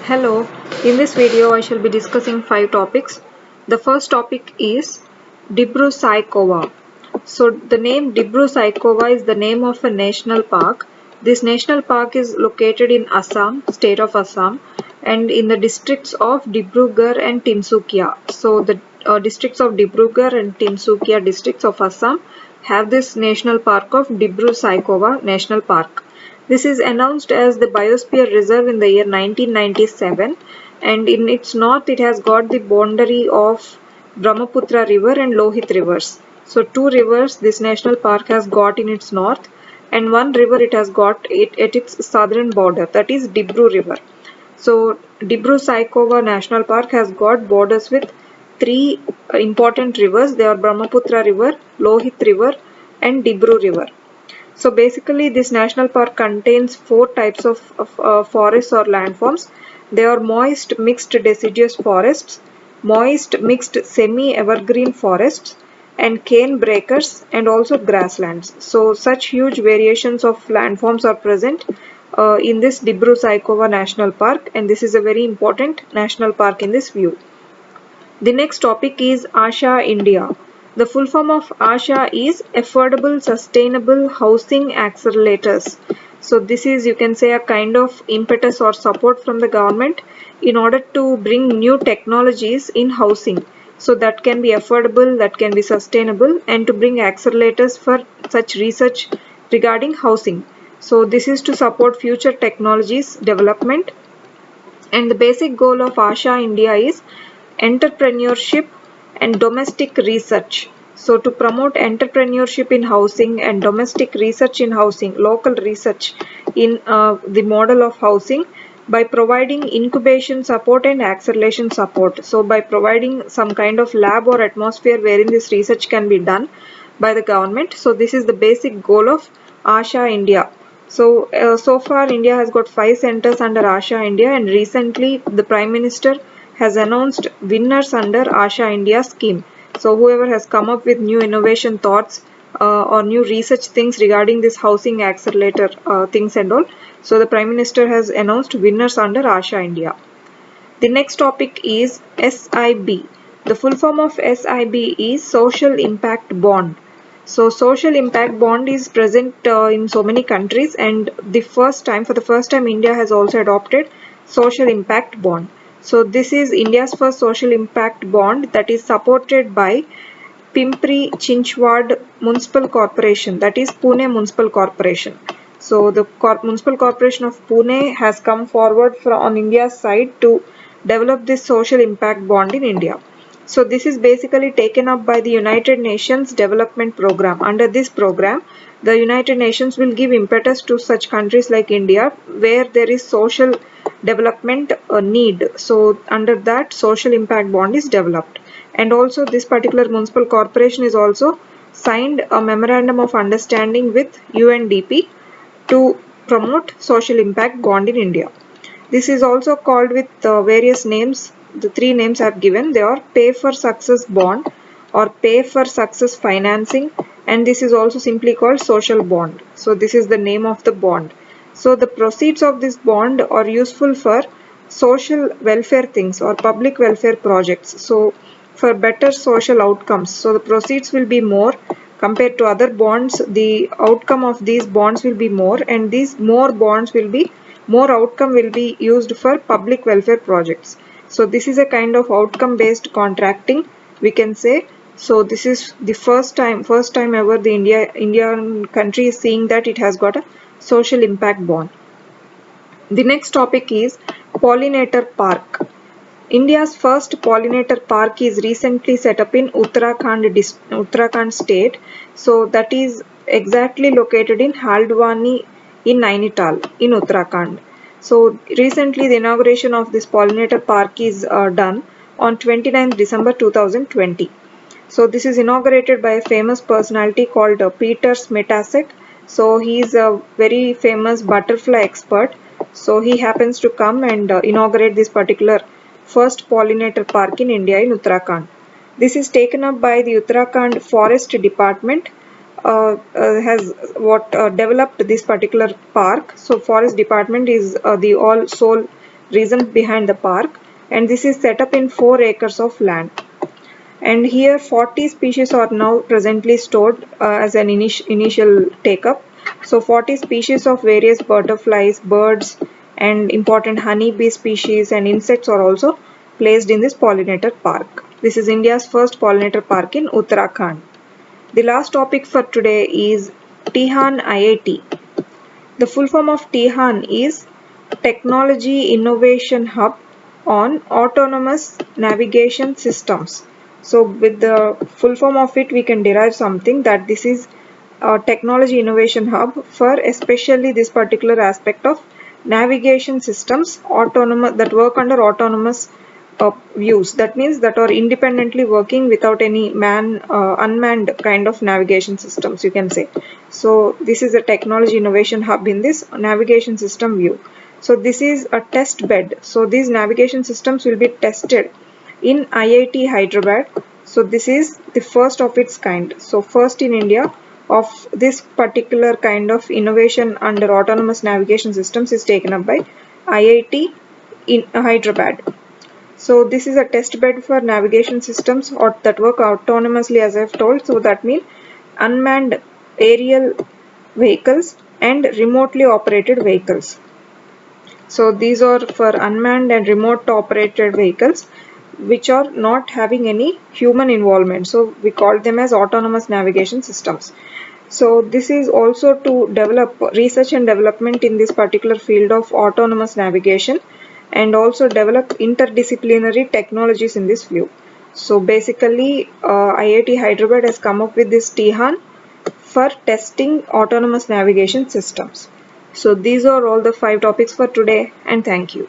Hello, in this video I shall be discussing 5 topics. The first topic is Dibru-Saikhowa. So the name Dibru-Saikhowa is the name of a national park. This national park is located in Assam, state of Assam, and in the districts of Dibrugarh and Tinsukia. So the districts of Dibrugarh and Tinsukia districts of Assam have this national park of Dibru-Saikhowa National Park. This is announced as the Biosphere Reserve in the year 1997, and in its north it has got the boundary of Brahmaputra River and Lohit rivers. So two rivers this national park has got in its north, and one river it has got it at its southern border, that is Dibru River. So Dibru-Saikhowa National Park has got borders with three important rivers. They are Brahmaputra River, Lohit River and Dibru River. So basically this national park contains 4 types of forests or landforms. They are moist mixed deciduous forests, moist mixed semi-evergreen forests, and cane breakers, and also grasslands. So such huge variations of landforms are present in this Dibru-Saikhowa National Park, and this is a very important national park in this view. The next topic is ASHA India. The full form of ASHA is Affordable Sustainable Housing Accelerators. So this is, you can say, a kind of impetus or support from the government in order to bring new technologies in housing. So that can be affordable, that can be sustainable, and to bring accelerators for such research regarding housing. So this is to support future technologies development, and the basic goal of ASHA India is entrepreneurship and domestic research. So to promote entrepreneurship in housing and domestic research in housing, local research in the model of housing, by providing incubation support and acceleration support. So by providing some kind of lab or atmosphere wherein this research can be done by the government. So this is the basic goal of ASHA India. So far India has got 5 centers under ASHA India, and recently the Prime Minister has announced winners under ASHA India scheme. So whoever has come up with new innovation thoughts or new research things regarding this housing accelerator things and all. So the Prime Minister has announced winners under ASHA India. The next topic is SIB. The full form of SIB is Social Impact Bond. So social impact bond is present in so many countries, and for the first time India has also adopted social impact bond. So this is India's first social impact bond that is supported by Pimpri Chinchwad Municipal Corporation, that is Pune Municipal Corporation. So the Municipal Corporation of Pune has come forward on India's side to develop this social impact bond in India. So this is basically taken up by the United Nations Development Program. Under this program, the United Nations will give impetus to such countries like India where there is social development need. So under that, social impact bond is developed. And also this particular municipal corporation is also signed a memorandum of understanding with UNDP to promote social impact bond in India. This is also called with various names. The 3 names I have given, they are Pay for Success Bond or Pay for Success Financing, and this is also simply called Social Bond. So this is the name of the bond. So the proceeds of this bond are useful for social welfare things or public welfare projects. So for better social outcomes. So the proceeds will be more compared to other bonds. The outcome of these bonds will be more, and these more outcome will be used for public welfare projects. So this is a kind of outcome based contracting, we can say. So this is the first time ever the Indian country is seeing that it has got a social impact bond. The next topic is Pollinator Park. India's first pollinator park is recently set up in Uttarakhand state. So that is exactly located in Haldwani in Nainital in Uttarakhand. So recently the inauguration of this pollinator park is done on 29th December 2020. So this is inaugurated by a famous personality called Peter Smetasek. So he is a very famous butterfly expert. So he happens to come and inaugurate this particular first pollinator park in India in Uttarakhand. This is taken up by the Uttarakhand Forest Department has developed this particular park. So Forest Department is the all sole reason behind the park, and this is set up in 4 acres of land. And here 40 species are now presently stored as an initial take-up. So 40 species of various butterflies, birds, and important honeybee species and insects are also placed in this pollinator park. This is India's first pollinator park in Uttarakhand. The last topic for today is TIHAN IIT. The full form of TIHAN is Technology Innovation Hub on Autonomous Navigation Systems. So with the full form of it, we can derive something that this is a technology innovation hub for especially this particular aspect of navigation systems autonomous that work under autonomous views. That means that are independently working without any unmanned kind of navigation systems, you can say. So this is a technology innovation hub in this navigation system view. So this is a test bed. So these navigation systems will be tested in IIT Hyderabad. So this is the first of its kind. So first in India of this particular kind of innovation under autonomous navigation systems is taken up by IIT in Hyderabad. So this is a test bed for navigation systems that work autonomously, as I've told. So that means unmanned aerial vehicles and remotely operated vehicles. So these are for unmanned and remote operated vehicles which are not having any human involvement. So we call them as autonomous navigation systems. So this is also to develop research and development in this particular field of autonomous navigation and also develop interdisciplinary technologies in this field. So basically IIT Hyderabad has come up with this TIHAN for testing autonomous navigation systems. So these are all the 5 topics for today, and thank you.